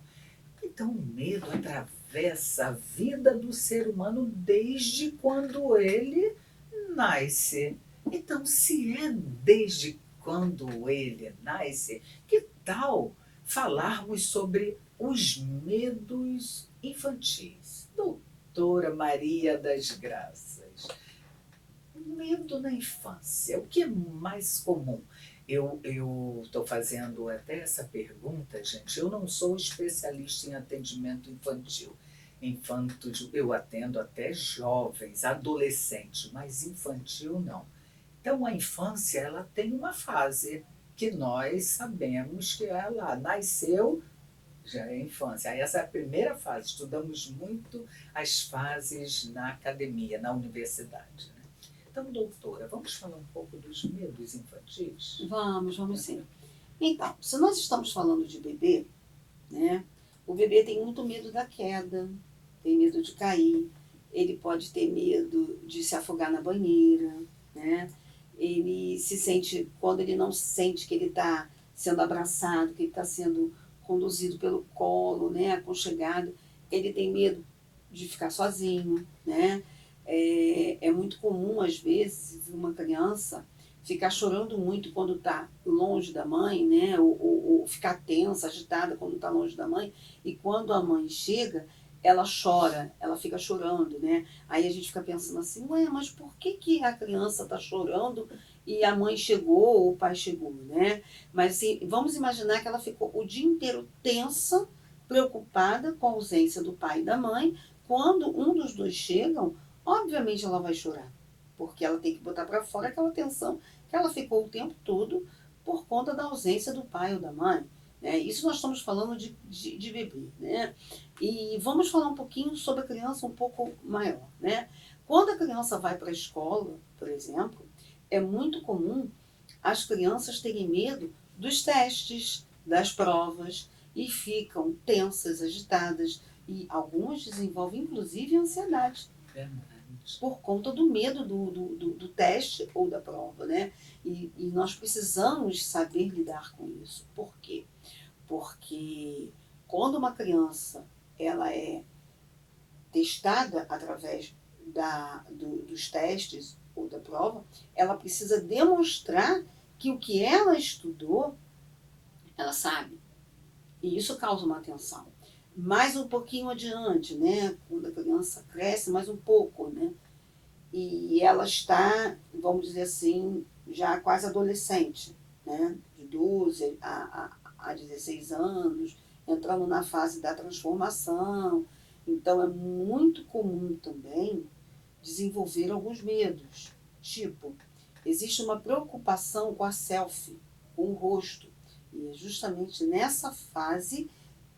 Então, o medo atravessa a vida do ser humano desde quando ele nasce. Então, se é desde quando ele nasce, que tal falarmos sobre os medos infantis? Doutora Maria das Graças, medo na infância, o que é mais comum? Eu estou fazendo até essa pergunta, gente. Eu não sou especialista em atendimento infantil. Eu atendo até jovens, adolescentes, mas infantil não. Então, a infância, ela tem uma fase que nós sabemos que ela nasceu, já é infância. Aí essa é a primeira fase. Estudamos muito as fases na academia, na universidade. Então, doutora, vamos falar um pouco dos medos infantis? Vamos sim. Então, se nós estamos falando de bebê, né, o bebê tem muito medo da queda, tem medo de cair, ele pode ter medo de se afogar na banheira, né? Ele se sente, quando ele não sente que ele está sendo abraçado, que ele está sendo conduzido pelo colo, né, aconchegado, ele tem medo de ficar sozinho, né? É muito comum, às vezes, uma criança ficar chorando muito quando está longe da mãe, né? Ou ficar tensa, agitada quando está longe da mãe. E quando a mãe chega, ela chora, ela fica chorando, né? Aí a gente fica pensando assim, ué, mas por que a criança está chorando e a mãe chegou ou o pai chegou, né? Mas assim, vamos imaginar que ela ficou o dia inteiro tensa, preocupada com a ausência do pai e da mãe. Quando um dos dois chegam, obviamente ela vai chorar, porque ela tem que botar para fora aquela tensão que ela ficou o tempo todo por conta da ausência do pai ou da mãe. Né? Isso nós estamos falando de bebê. Né? E vamos falar um pouquinho sobre a criança um pouco maior. Né? Quando a criança vai para a escola, por exemplo, é muito comum as crianças terem medo dos testes, das provas, e ficam tensas, agitadas, e algumas desenvolvem inclusive ansiedade por conta do medo do teste ou da prova, né? E nós precisamos saber lidar com isso. Por quê? Porque quando uma criança ela é testada através dos testes ou da prova, ela precisa demonstrar que o que ela estudou, ela sabe. E isso causa uma tensão. Mais um pouquinho adiante, né? Quando a criança cresce mais um pouco, né? E ela está, vamos dizer assim, já quase adolescente, né? De 12 a 16 anos, entrando na fase da transformação. Então, é muito comum também desenvolver alguns medos. Tipo, existe uma preocupação com a selfie, com o rosto. E é justamente nessa fase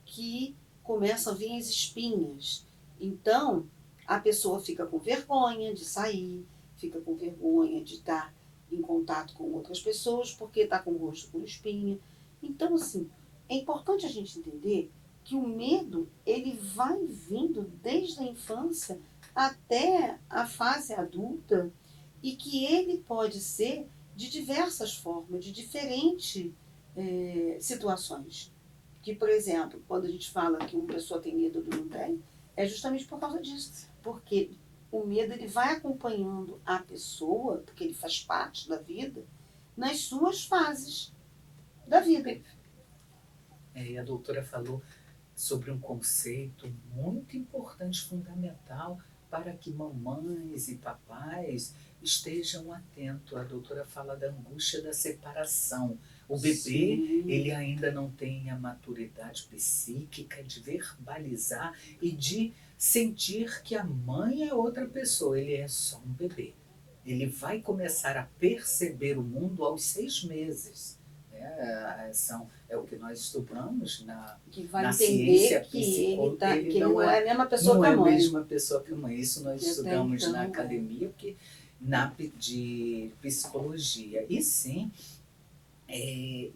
que começam a vir as espinhas. Então, a pessoa fica com vergonha de sair, fica com vergonha de estar em contato com outras pessoas, porque está com o rosto com espinha. Então, assim, é importante a gente entender que o medo, ele vai vindo desde a infância até a fase adulta e que ele pode ser de diversas formas, de diferentes situações. Que, por exemplo, quando a gente fala que uma pessoa tem medo ou não tem, é justamente por causa disso. Porque o medo ele vai acompanhando a pessoa, porque ele faz parte da vida, nas suas fases da vida. E a doutora falou sobre um conceito muito importante, fundamental, para que mamães e papais estejam atentos. A doutora fala da angústia da separação. O bebê, Sim. ele ainda não tem a maturidade psíquica de verbalizar e de sentir que a mãe é outra pessoa, ele é só um bebê. Ele vai começar a perceber o mundo aos 6 meses. É o que nós estudamos Que vai na entender ciência que ele ele não é a mesma pessoa não que é a a mãe. mesma pessoa que a mãe. Isso nós estudamos então, na academia, porque de psicologia. E sim,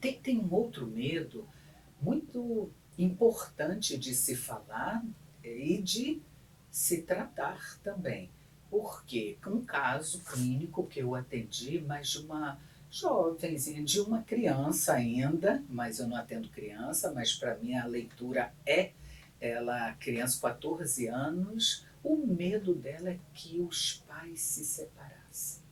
tem um outro medo muito importante de se falar e de se tratar também. Porque um caso clínico que eu atendi, mas de uma jovenzinha, de uma criança ainda, mas eu não atendo criança, mas para mim a leitura é ela, criança, 14 anos, o medo dela é que os pais se separassem.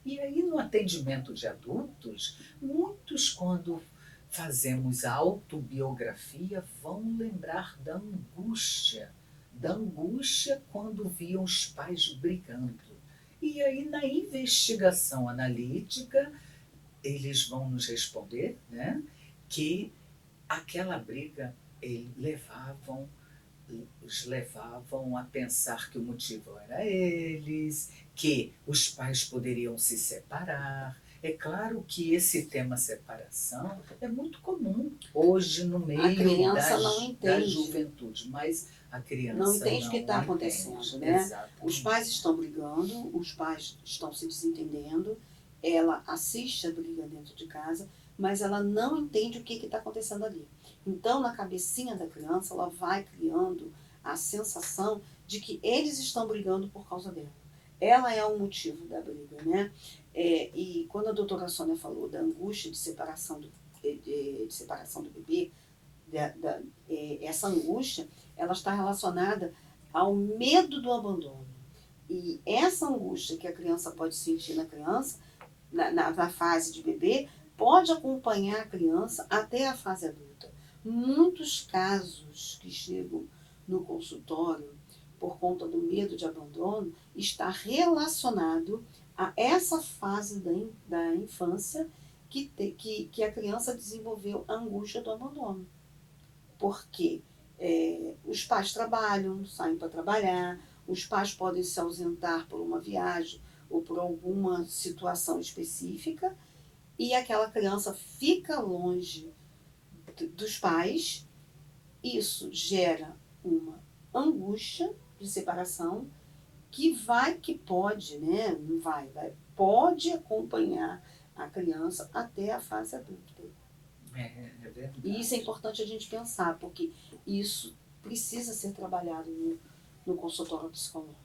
E aí no atendimento de adultos, muitos quando fazemos autobiografia vão lembrar da angústia quando viam os pais brigando. E aí na investigação analítica, eles vão nos responder, né, que aquela briga os levavam a pensar que o motivo era eles, que os pais poderiam se separar. É claro que esse tema separação é muito comum hoje no meio da juventude, mas a criança não entende o que está acontecendo, né? Exatamente. Os pais estão brigando, os pais estão se desentendendo, ela assiste a briga dentro de casa, mas ela não entende o que está acontecendo ali. Então, na cabecinha da criança, ela vai criando a sensação de que eles estão brigando por causa dela. Ela é o motivo da briga, né? E quando a doutora Sônia falou da angústia de separação de separação do bebê, essa angústia, ela está relacionada ao medo do abandono. E essa angústia que a criança pode sentir na criança, na fase de bebê, pode acompanhar a criança até a fase adulta. Muitos casos que chegam no consultório por conta do medo de abandono está relacionado a essa fase da infância que a criança desenvolveu a angústia do abandono. Porque os pais trabalham, saem para trabalhar, os pais podem se ausentar por uma viagem ou por alguma situação específica, e aquela criança fica longe dos pais. Isso gera uma angústia de separação pode acompanhar a criança até a fase adulta. É verdade. E isso é importante a gente pensar, porque isso precisa ser trabalhado no consultório psicológico.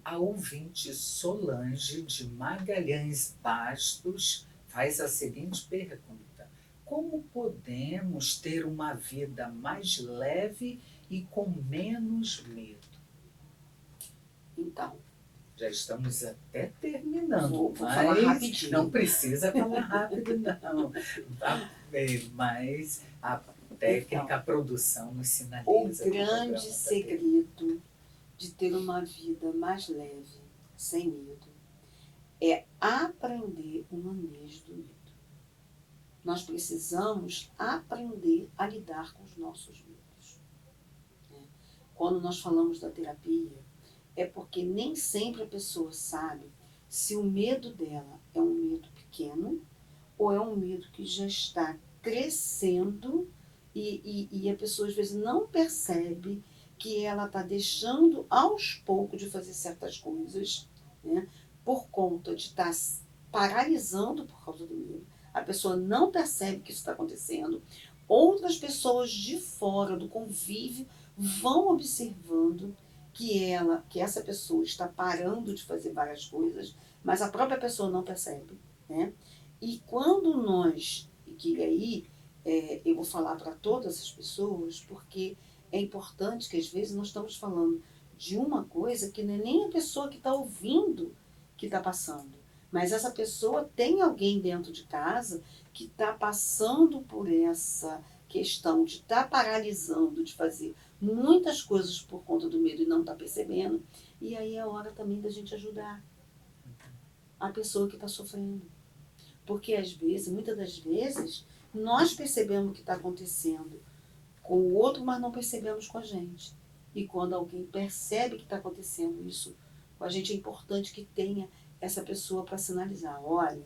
A ouvinte Solange de Magalhães Bastos faz a seguinte pergunta: como podemos ter uma vida mais leve e com menos medo? Então, já estamos até terminando, vou falar rapidinho. Não precisa falar rápido, não. Mas a técnica, a produção nos sinaliza. O grande segredo de ter uma vida mais leve, sem medo, é aprender o manejo do medo. Nós precisamos aprender a lidar com os nossos medos. Quando nós falamos da terapia, é porque nem sempre a pessoa sabe se o medo dela é um medo pequeno ou é um medo que já está crescendo e a pessoa às vezes não percebe que ela está deixando aos poucos de fazer certas coisas, né, por conta de estar paralisando por causa do medo. A pessoa não percebe que isso está acontecendo. Outras pessoas de fora do convívio vão observando que essa pessoa está parando de fazer várias coisas, mas a própria pessoa não percebe, né? E quando eu vou falar para todas as pessoas, porque é importante que às vezes nós estamos falando de uma coisa que não é nem a pessoa que está ouvindo que está passando, mas essa pessoa tem alguém dentro de casa que está passando por essa questão de estar paralisando, de fazer muitas coisas por conta do medo e não está percebendo. E aí é a hora também da gente ajudar a pessoa que está sofrendo. Porque às vezes, muitas das vezes, nós percebemos o que está acontecendo com o outro, mas não percebemos com a gente. E quando alguém percebe que está acontecendo isso com a gente, é importante que tenha essa pessoa para sinalizar: olha,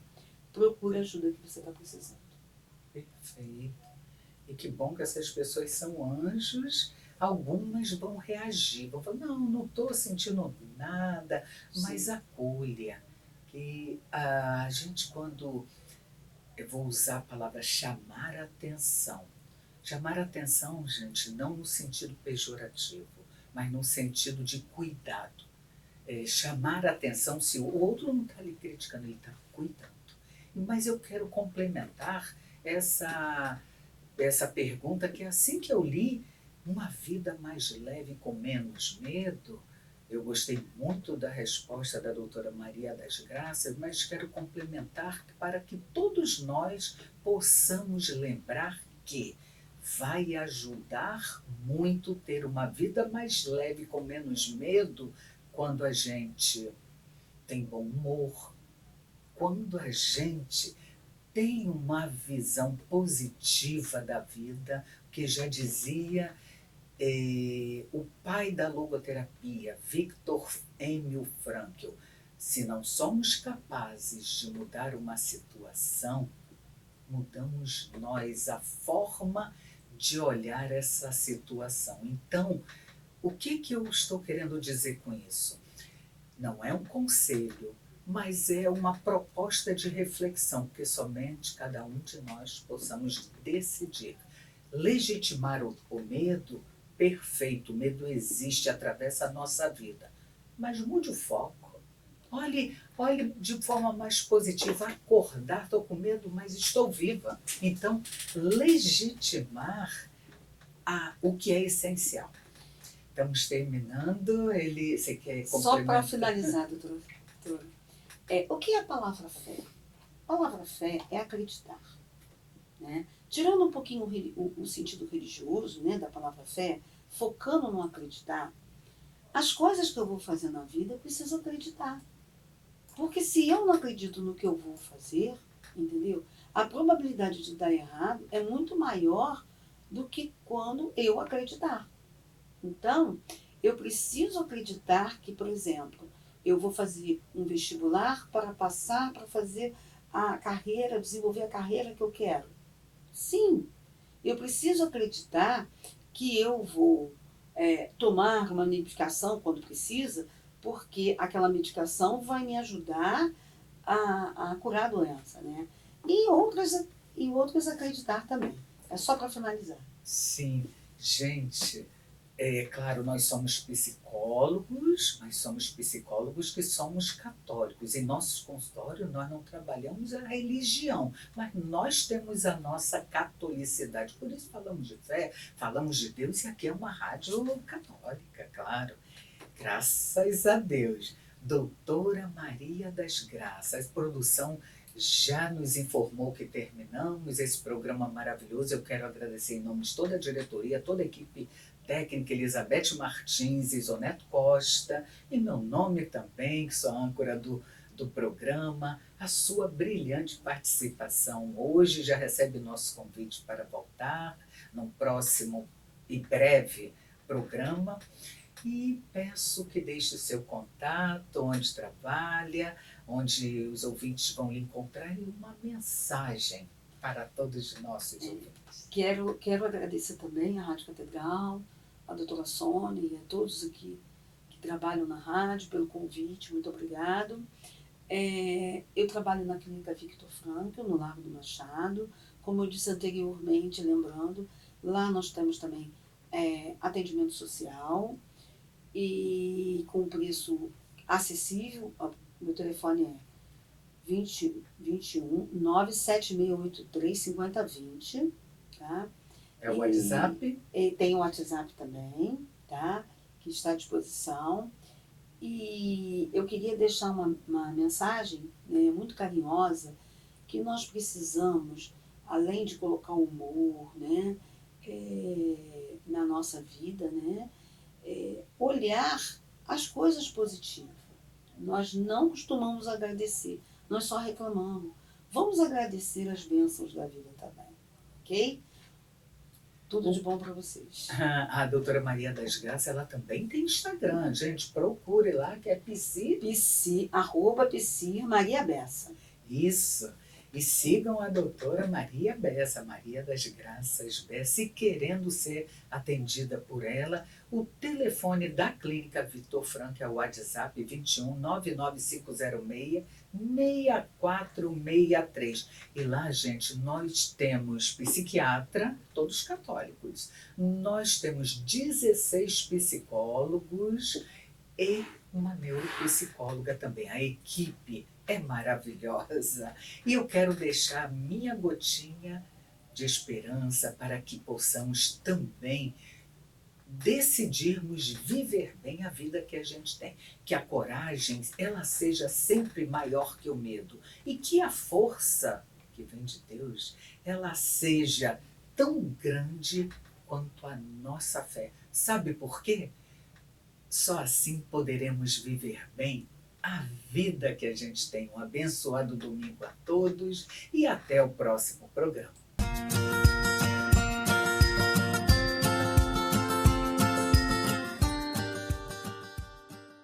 procure a ajuda que você está precisando. Perfeito. E que bom que essas pessoas são anjos. Algumas vão reagir, vão falar: não estou sentindo nada, mas Sim. acolha. Que a gente, quando eu vou usar a palavra chamar a atenção. Chamar a atenção, gente, não no sentido pejorativo, mas no sentido de cuidado. Chamar a atenção se o outro não está ali criticando, ele está cuidando. Mas eu quero complementar essa pergunta, que assim que eu li, uma vida mais leve com menos medo, eu gostei muito da resposta da doutora Maria das Graças, mas quero complementar para que todos nós possamos lembrar que vai ajudar muito ter uma vida mais leve com menos medo quando a gente tem bom humor, quando a gente tem uma visão positiva da vida, que já dizia o pai da logoterapia, Viktor Emil Frankl: se não somos capazes de mudar uma situação, mudamos nós a forma de olhar essa situação. Então, o que eu estou querendo dizer com isso? Não é um conselho, mas é uma proposta de reflexão, que somente cada um de nós possamos decidir. Legitimar o medo, perfeito, o medo existe, atravessa a nossa vida, mas mude o foco. olhe de forma mais positiva. Acordar, estou com medo, mas estou viva. Então, legitimar o que é essencial. Estamos terminando. Você quer Só para complementar? finalizar, doutora, o que é a palavra fé? A palavra fé é acreditar. Né? Tirando um pouquinho o sentido religioso, né, da palavra fé, focando no acreditar, as coisas que eu vou fazer na vida eu preciso acreditar. Porque se eu não acredito no que eu vou fazer, entendeu? A probabilidade de dar errado é muito maior do que quando eu acreditar. Então, eu preciso acreditar que, por exemplo, eu vou fazer um vestibular para passar, para fazer a carreira, desenvolver a carreira que eu quero. Sim, eu preciso acreditar que eu vou tomar uma medicação quando precisa, porque aquela medicação vai me ajudar a curar a doença, né? E outras acreditar também. É só para finalizar. Sim, gente, é claro, nós somos psicólogos que somos católicos. Em nossos consultórios nós não trabalhamos a religião, mas nós temos a nossa catolicidade. Por isso falamos de fé, falamos de Deus, e aqui é uma rádio católica, claro. Graças a Deus. Doutora Maria das Graças, produção já nos informou que terminamos esse programa maravilhoso. Eu quero agradecer em nome de toda a diretoria, toda a equipe técnica, Elizabeth Martins e Zoneto Costa, em meu nome também, que sou a âncora do programa, a sua brilhante participação. Hoje já recebe nosso convite para voltar num próximo e breve programa. E peço que deixe seu contato, onde trabalha, onde os ouvintes vão lhe encontrar, e uma mensagem para todos os nossos ouvintes. Quero agradecer também à Rádio Catedral, à doutora Sônia e a todos aqui que trabalham na rádio pelo convite. Muito obrigado. Eu trabalho na Clínica Victor Frankl, no Largo do Machado. Como eu disse anteriormente, lembrando, lá nós temos também atendimento social, e com preço acessível. Meu telefone é 21 97683 5020, tá? É o WhatsApp? E tem o WhatsApp também, tá? Que está à disposição. E eu queria deixar uma mensagem, né, muito carinhosa, que nós precisamos, além de colocar o humor, né, na nossa vida, né, olhar as coisas positivas. Nós não costumamos agradecer, nós só reclamamos. Vamos agradecer as bênçãos da vida também, ok? Tudo de bom para vocês. A doutora Maria das Graças, ela também tem Instagram, gente, procure lá, que é @Psi Maria Bessa. Isso. E sigam a doutora Maria Bessa, Maria das Graças Bessa, e querendo ser atendida por ela, o telefone da Clínica Victor Frankl é o WhatsApp 21 99506 6463. E lá, gente, nós temos psiquiatra, todos católicos. Nós temos 16 psicólogos e uma neuropsicóloga também. A equipe é maravilhosa. E eu quero deixar a minha gotinha de esperança para que possamos também decidirmos viver bem a vida que a gente tem. Que a coragem, ela seja sempre maior que o medo. E que a força que vem de Deus, ela seja tão grande quanto a nossa fé. Sabe por quê? Só assim poderemos viver bem a vida que a gente tem. Um abençoado domingo a todos e até o próximo programa.